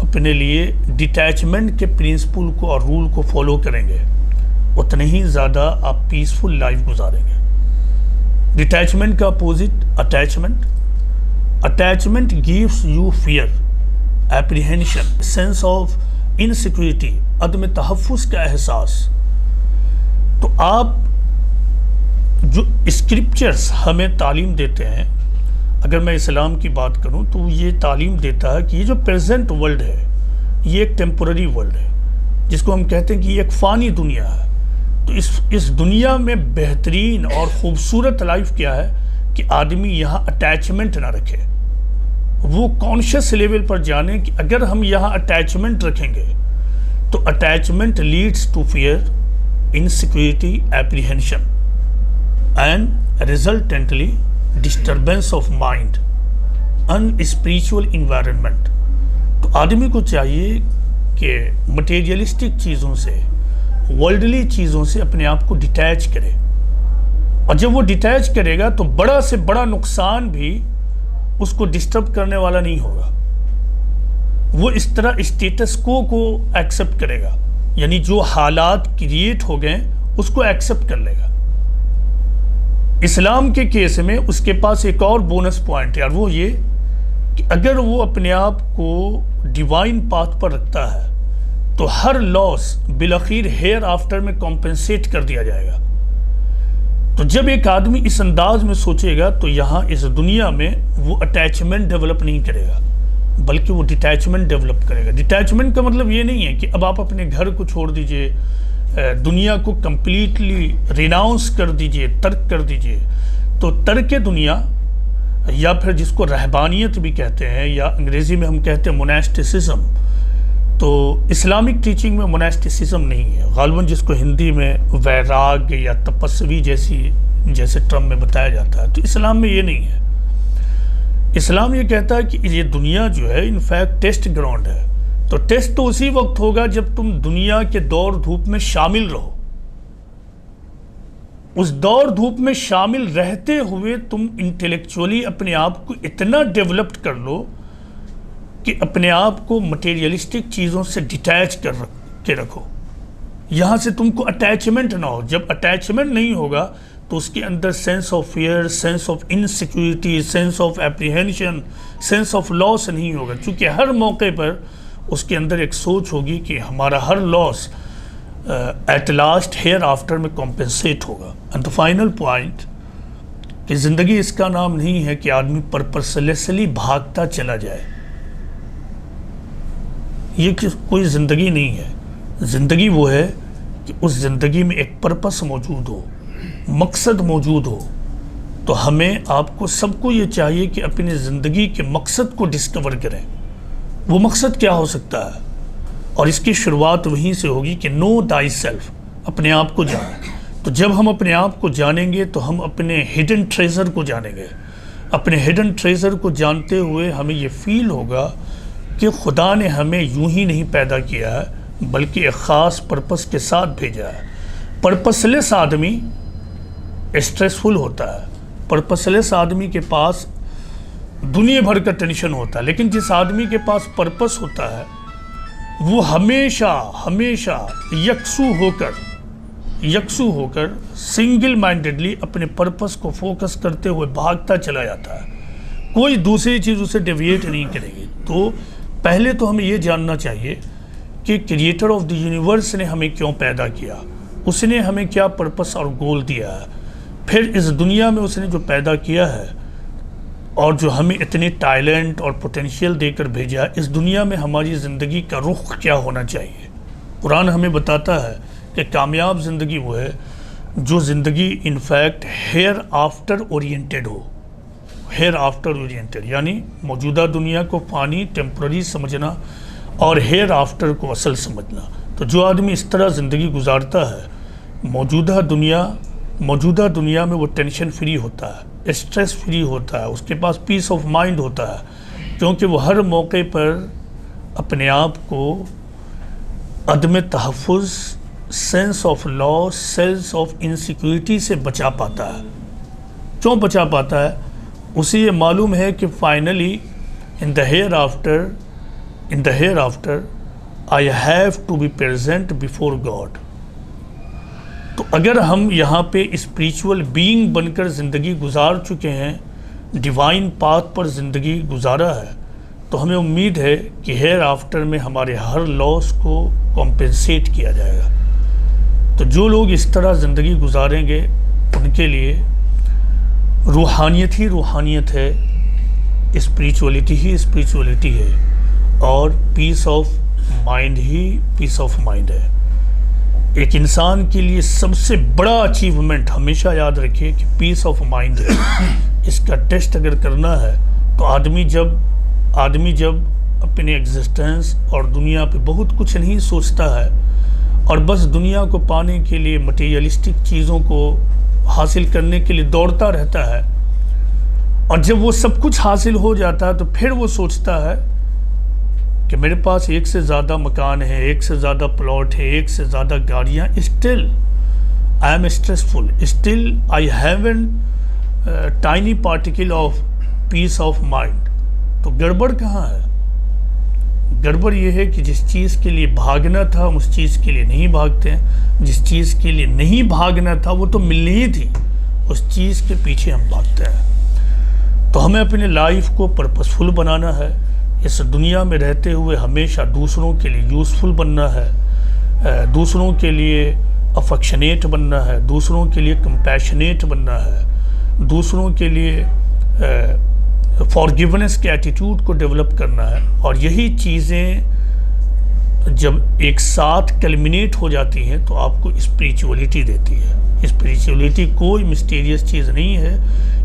اپنے لیے ڈیٹیچمنٹ کے پرنسپل کو اور رول کو فالو کریں گے اتنے ہی زیادہ آپ پیسفل لائف گزاریں گے۔ ڈیٹیچمنٹ کا opposite attachment. Attachment gives you fear, apprehension, sense of insecurity, عدم تحفظ کا احساس۔ تو آپ جو اسکرپچرز ہمیں تعلیم دیتے ہیں، اگر میں اسلام کی بات کروں تو یہ تعلیم دیتا ہے کہ یہ جو پریزنٹ ورلڈ ہے یہ ایک ٹیمپرری ورلڈ ہے، جس کو ہم کہتے ہیں کہ یہ ایک فانی دنیا ہے۔ تو اس دنیا میں بہترین اور خوبصورت لائف کیا ہے کہ آدمی یہاں اٹیچمنٹ نہ رکھے، وہ کانشیس لیول پر جانے کہ اگر ہم یہاں اٹیچمنٹ رکھیں گے تو attachment leads to fear, insecurity, apprehension and resultantly disturbance of mind, in spiritual environment. تو آدمی کو چاہیے کہ مٹیریلسٹک چیزوں سے، ورلڈلی چیزوں سے اپنے آپ کو ڈیٹیچ کرے، اور جب وہ ڈیٹیچ کرے گا تو بڑا سے بڑا نقصان بھی اس کو ڈسٹرب کرنے والا نہیں ہوگا۔ وہ اس طرح اسٹیٹس کو ایکسپٹ کرے گا، یعنی جو حالات کریٹ ہو گئے اس کو ایکسپٹ کر لے گا۔ اسلام کے کیس میں اس کے پاس ایک اور بونس پوائنٹ ہے، اور وہ یہ کہ اگر وہ اپنے آپ کو ڈیوائن پاتھ پر رکھتا ہے تو ہر لاس بالآخر ہیئر آفٹر میں کمپنسیٹ کر دیا جائے گا۔ تو جب ایک آدمی اس انداز میں سوچے گا تو یہاں اس دنیا میں وہ اٹیچمنٹ ڈیولپ نہیں کرے گا، بلکہ وہ ڈیٹیچمنٹ ڈیولپ کرے گا۔ ڈیٹیچمنٹ کا مطلب یہ نہیں ہے کہ اب آپ اپنے گھر کو چھوڑ دیجئے، دنیا کو کمپلیٹلی ریناؤنس کر دیجئے، ترک کر دیجئے۔ تو ترک دنیا، یا پھر جس کو رہبانیت بھی کہتے ہیں، یا انگریزی میں ہم کہتے ہیں موناسٹسزم، تو اسلامک ٹیچنگ میں موناسٹسزم نہیں ہے، غالباً جس کو ہندی میں ویراگ یا تپسوی جیسے ٹرم میں بتایا جاتا ہے، تو اسلام میں یہ نہیں ہے۔ اسلام یہ کہتا ہے کہ یہ دنیا جو ہے انفیکٹ ٹیسٹ گراؤنڈ ہے۔ تو ٹیسٹ تو اسی وقت ہوگا جب تم دنیا کے دور دھوپ میں شامل رہو۔ اس دور دھوپ میں شامل رہتے ہوئے تم انٹلیکچولی اپنے آپ کو اتنا ڈیولپڈ کر لو کہ اپنے آپ کو مٹیریلسٹک چیزوں سے ڈیٹیچ کر کے رکھو، یہاں سے تم کو اٹیچمنٹ نہ ہو۔ جب اٹیچمنٹ نہیں ہوگا تو اس کے اندر sense of fear, sense of insecurity, sense of apprehension, sense of loss نہیں ہوگا، چونکہ ہر موقع پر اس کے اندر ایک سوچ ہوگی کہ ہمارا ہر loss at last hair after میں کمپنسیٹ ہوگا۔ اینڈ دا فائنل پوائنٹ کہ زندگی اس کا نام نہیں ہے کہ آدمی پرپسلیسلی بھاگتا چلا جائے، یہ کوئی زندگی نہیں ہے۔ زندگی وہ ہے کہ اس زندگی میں ایک پرپس موجود ہو، مقصد موجود ہو۔ تو ہمیں آپ کو سب کو یہ چاہیے کہ اپنی زندگی کے مقصد کو ڈسکور کریں۔ وہ مقصد کیا ہو سکتا ہے؟ اور اس کی شروعات وہیں سے ہوگی کہ نو تھائی سیلف، اپنے آپ کو جانیں۔ تو جب ہم اپنے آپ کو جانیں گے تو ہم اپنے ہڈن ٹریزر کو جانیں گے۔ اپنے ہڈن ٹریزر کو جانتے ہوئے ہمیں یہ فیل ہوگا کہ خدا نے ہمیں یوں ہی نہیں پیدا کیا ہے، بلکہ ایک خاص پرپس کے ساتھ بھیجا ہے۔ پرپس لیس آدمی اسٹریسفل ہوتا ہے، پرپس لیس آدمی کے پاس دنیا بھر کا ٹینشن ہوتا ہے، لیکن جس آدمی کے پاس پرپس ہوتا ہے وہ ہمیشہ یکسو ہو کر یکسو ہو کر سنگل مائنڈڈلی اپنے پرپس کو فوکس کرتے ہوئے بھاگتا چلا جاتا ہے، کوئی دوسری چیز اسے ڈیویٹ نہیں کرے گی۔ تو پہلے تو ہمیں یہ جاننا چاہیے کہ کریٹر آف دی یونیورس نے ہمیں کیوں پیدا کیا، اس نے ہمیں کیا پرپس اور گول دیا ہے، پھر اس دنیا میں اس نے جو پیدا کیا ہے اور جو ہمیں اتنے ٹیلنٹ اور پوٹینشیل دے کر بھیجا ہے، اس دنیا میں ہماری زندگی کا رخ کیا ہونا چاہیے۔ قرآن ہمیں بتاتا ہے کہ کامیاب زندگی وہ ہے جو زندگی انفیکٹ ہیئر آفٹر اورینٹڈ ہو، ہیئر آفٹر اورینٹڈ یعنی موجودہ دنیا کو فانی ٹیمپرری سمجھنا اور ہیئر آفٹر کو اصل سمجھنا۔ تو جو آدمی اس طرح زندگی گزارتا ہے، موجودہ دنیا میں وہ ٹینشن فری ہوتا ہے، اسٹریس فری ہوتا ہے، اس کے پاس پیس آف مائنڈ ہوتا ہے، کیونکہ وہ ہر موقع پر اپنے آپ کو عدم تحفظ، sense of loss, sense of insecurity سے بچا پاتا ہے۔ کیوں بچا پاتا ہے؟ اسے یہ معلوم ہے کہ finally in the hereafter I have to be present before God۔ تو اگر ہم یہاں پہ اسپریچول بینگ بن کر زندگی گزار چکے ہیں، ڈیوائن پاتھ پر زندگی گزارا ہے، تو ہمیں امید ہے کہ ہیئر آفٹر میں ہمارے ہر لاس کو کمپنسیٹ کیا جائے گا۔ تو جو لوگ اس طرح زندگی گزاریں گے ان کے لیے روحانیت ہی روحانیت ہے، اسپریچولیٹی ہی اسپریچولیٹی ہے، اور پیس آف مائنڈ ہی پیس آف مائنڈ ہے۔ ایک انسان کے لیے سب سے بڑا اچیومنٹ ہمیشہ یاد رکھے کہ پیس آف مائنڈ ہے۔ اس کا ٹیسٹ اگر کرنا ہے تو آدمی جب اپنے ایگزسٹنس اور دنیا پہ بہت کچھ نہیں سوچتا ہے اور بس دنیا کو پانے کے لیے مٹیریلسٹک چیزوں کو حاصل کرنے کے لیے دوڑتا رہتا ہے، اور جب وہ سب کچھ حاصل ہو جاتا ہے تو پھر وہ سوچتا ہے کہ میرے پاس ایک سے زیادہ مکان ہے، ایک سے زیادہ پلاٹ ہے، ایک سے زیادہ گاڑیاں، still I am stressful, still I have an tiny particle of peace of mind. تو گڑبڑ کہاں ہے؟ گڑبڑ یہ ہے کہ جس چیز کے لیے بھاگنا تھا ہم اس چیز کے لیے نہیں بھاگتے ہیں، جس چیز کے لیے نہیں بھاگنا تھا وہ تو ملنی ہی تھی، اس چیز کے پیچھے ہم بھاگتے ہیں۔ تو ہمیں اپنے لائف کو پرپسفل بنانا ہے، اس دنیا میں رہتے ہوئے ہمیشہ دوسروں کے لیے یوزفل بننا ہے، دوسروں کے لیے افیکشنیٹ بننا ہے، دوسروں کے لیے کمپیشنیٹ بننا ہے، دوسروں کے لیے فارگیونیس کے ایٹیٹیوڈ کو ڈیولپ کرنا ہے۔ اور یہی چیزیں جب ایک ساتھ کلمینیٹ ہو جاتی ہیں تو آپ کو اسپریچولیٹی دیتی ہے۔ اسپریچولیٹی کوئی مسٹیریس چیز نہیں ہے۔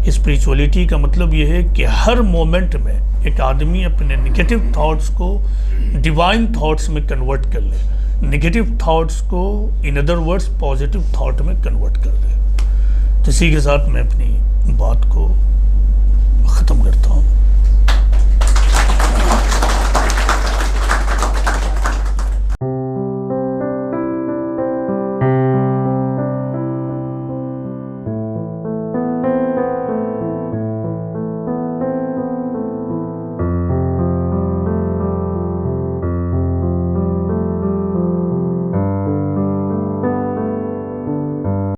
اسپریچولیٹی کا مطلب یہ ہے کہ ہر مومنٹ میں ایک آدمی اپنے نگیٹو تھاٹس کو ڈیوائن تھاٹس میں کنورٹ کر لے، نگیٹو تھاٹس کو in other words positive thought میں کنورٹ کر دے۔ تو اسی کے ساتھ میں اپنی بات کو ختم کرتا ہوں۔